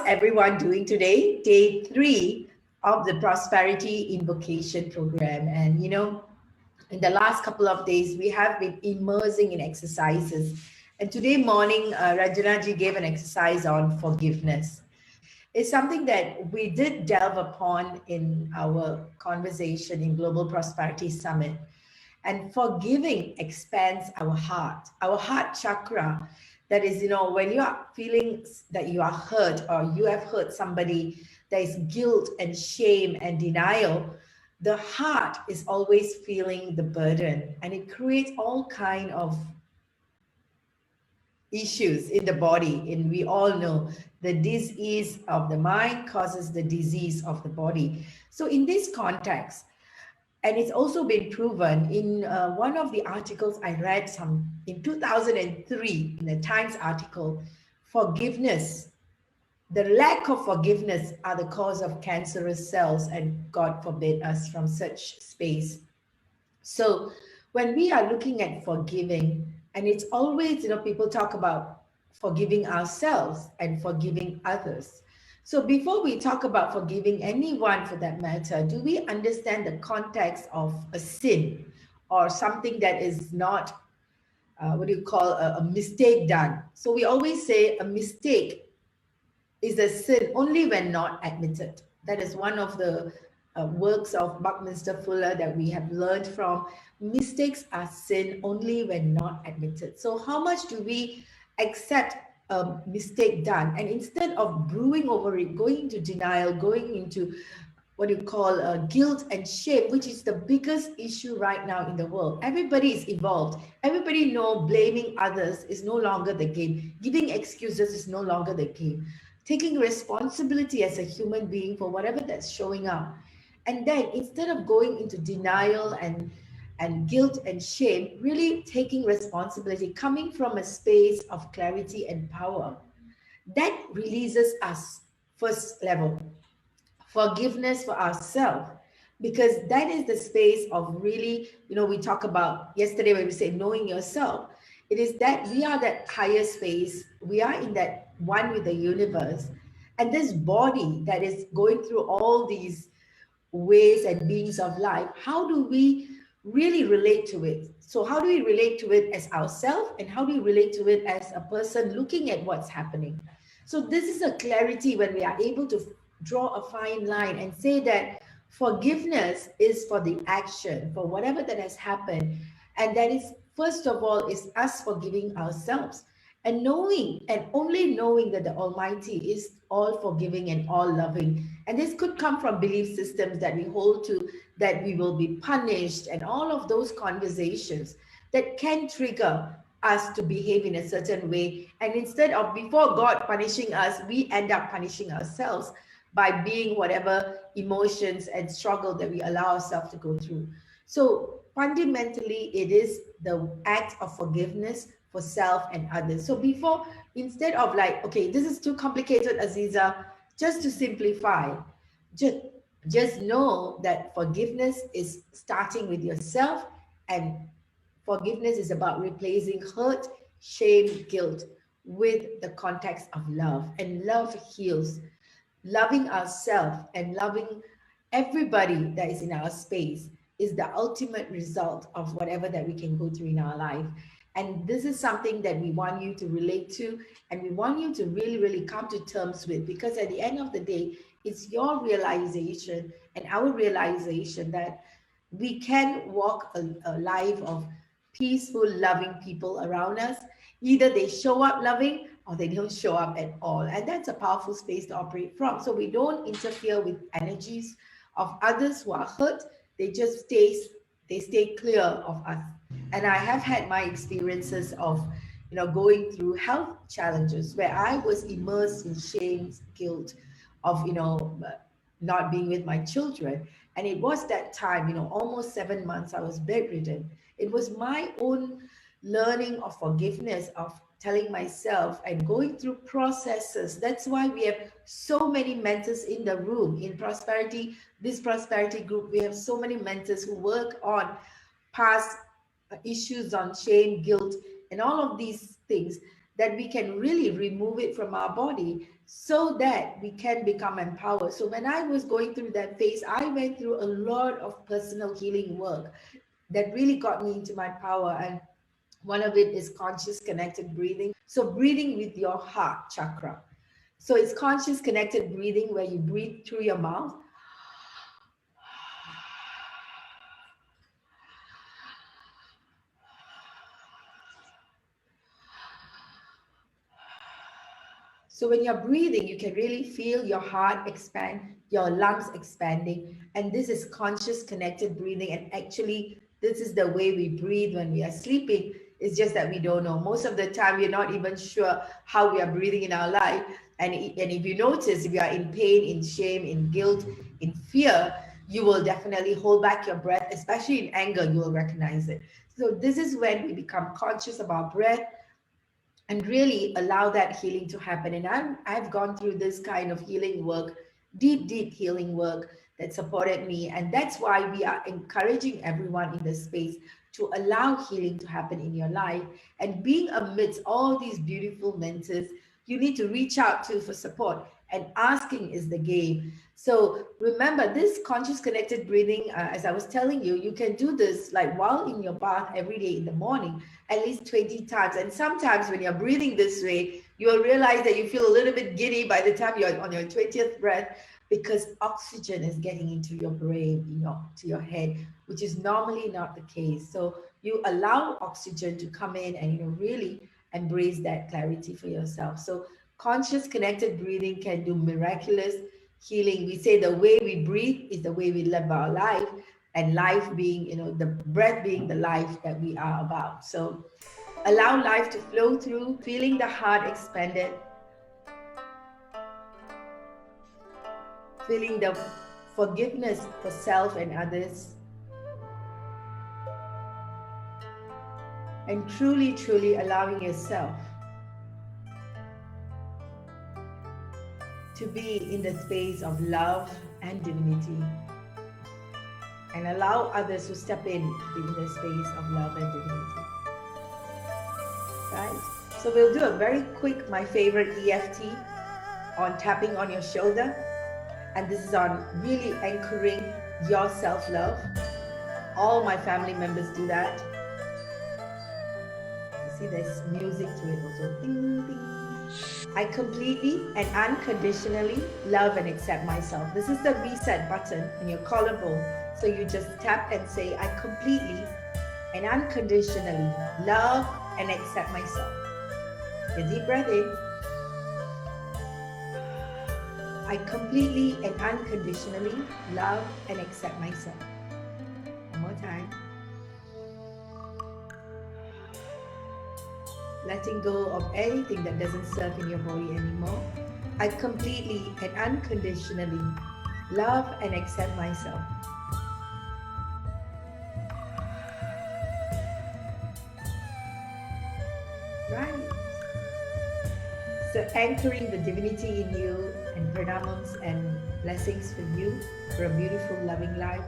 everyone doing today? Day 3 of the Prosperity Invocation Program. And in the last couple of days, we have been immersing in exercises. And today morning, Ranjana ji gave an exercise on forgiveness. It's something that we did delve upon in our conversation in Global Prosperity Summit. And forgiving expands our heart chakra. That is, when you are feeling that you are hurt or you have hurt somebody, there is guilt and shame and denial. The heart is always feeling the burden, and it creates all kind of issues in the body. And we all know the disease of the mind causes the disease of the body. So in this context, and it's also been proven in one of the articles I read in 2003 in the Times article, forgiveness, the lack of forgiveness are the cause of cancerous cells, and God forbid us from such space. So when we are looking at forgiving, and it's always, people talk about forgiving ourselves and forgiving others. So before we talk about forgiving anyone for that matter, do we understand the context of a sin or something that is not, a mistake done? So we always say a mistake is a sin only when not admitted. That is one of the works of Buckminster Fuller that we have learned from. Mistakes are sin only when not admitted. So how much do we accept a mistake done, and instead of brewing over it, going into denial, going into guilt and shame, which is the biggest issue right now in the world. Everybody is evolved. Everybody know blaming others is no longer the game. Giving excuses is no longer the game. Taking responsibility as a human being for whatever that's showing up. And then instead of going into denial and guilt and shame, really taking responsibility, coming from a space of clarity and power, that releases us. First level, forgiveness for ourselves, because that is the space of really, we talk about yesterday when we say knowing yourself. It is that we are that higher space. We are in that one with the universe, and this body that is going through all these ways and beings of life. How do we really relate to it? So how do we relate to it as ourselves, and how do we relate to it as a person looking at what's happening? So this is a clarity when we are able to draw a fine line and say that forgiveness is for the action, for whatever that has happened. And that is, first of all, is us forgiving ourselves and knowing, and only knowing, that the Almighty is all forgiving and all loving. And this could come from belief systems that we hold to, that we will be punished, and all of those conversations that can trigger us to behave in a certain way. And instead of, before God punishing us, we end up punishing ourselves by being whatever emotions and struggle that we allow ourselves to go through. So fundamentally, it is the act of forgiveness for self and others. So instead of like, okay, this is too complicated, Azeeza, just to simplify, just know that forgiveness is starting with yourself, and forgiveness is about replacing hurt, shame, guilt with the context of love. And love heals. Loving ourselves and loving everybody that is in our space is the ultimate result of whatever that we can go through in our life. And this is something that we want you to relate to, and we want you to really, really come to terms with, because at the end of the day, it's your realization and our realization that we can walk a life of peaceful, loving people around us. Either they show up loving or they don't show up at all. And that's a powerful space to operate from. So we don't interfere with energies of others who are hurt. They just stay clear of us. And I have had my experiences of, going through health challenges where I was immersed in shame, guilt of, not being with my children. And it was that time, almost 7 months I was bedridden. It was my own learning of forgiveness, of telling myself and going through processes. That's why we have so many mentors in the room. In this prosperity group, we have so many mentors who work on past issues on shame, guilt, and all of these things, that we can really remove it from our body so that we can become empowered. So when I was going through that phase, I went through a lot of personal healing work that really got me into my power. And one of it is conscious connected breathing. So breathing with your heart chakra. So it's conscious connected breathing where you breathe through your mouth. So when you're breathing, you can really feel your heart expand, your lungs expanding. And this is conscious connected breathing. And actually, this is the way we breathe when we are sleeping. It's just that we don't know. Most of the time, we're not even sure how we are breathing in our life. And if you notice, if you are in pain, in shame, in guilt, in fear, you will definitely hold back your breath, especially in anger, you will recognize it. So this is when we become conscious of our breath and really allow that healing to happen. And I've gone through this kind of healing work, deep healing work that supported me. And that's why we are encouraging everyone in this space to allow healing to happen in your life. And being amidst all these beautiful mentors, you need to reach out to for support. And asking is the game. So remember this conscious connected breathing, as I was telling you, you can do this like while in your bath every day in the morning at least 20 times. And sometimes when you're breathing this way, you will realize that you feel a little bit giddy by the time you're on your 20th breath, because oxygen is getting into your brain, to your head, which is normally not the case. So you allow oxygen to come in and, really embrace that clarity for yourself. So conscious connected breathing can do miraculous healing. We say the way we breathe is the way we live our life, and life being, the breath being the life that we are about. So allow life to flow through, feeling the heart expanded, feeling the forgiveness for self and others, and truly allowing yourself to be in the space of love and divinity, and allow others to step in to be in the space of love and divinity. Right? So we'll do a very quick, my favorite EFT on tapping on your shoulder. And this is on really anchoring your self-love. All my family members do that. You see there's music to it also. Ding, ding. I completely and unconditionally love and accept myself. This is the reset button in your collarbone. So you just tap and say, I completely and unconditionally love and accept myself. A deep breath in. I completely and unconditionally love and accept myself. One more time. Letting go of anything that doesn't serve in your body anymore. I completely and unconditionally love and accept myself. Right. So anchoring the divinity in you, and pranamams and blessings for you for a beautiful, loving life.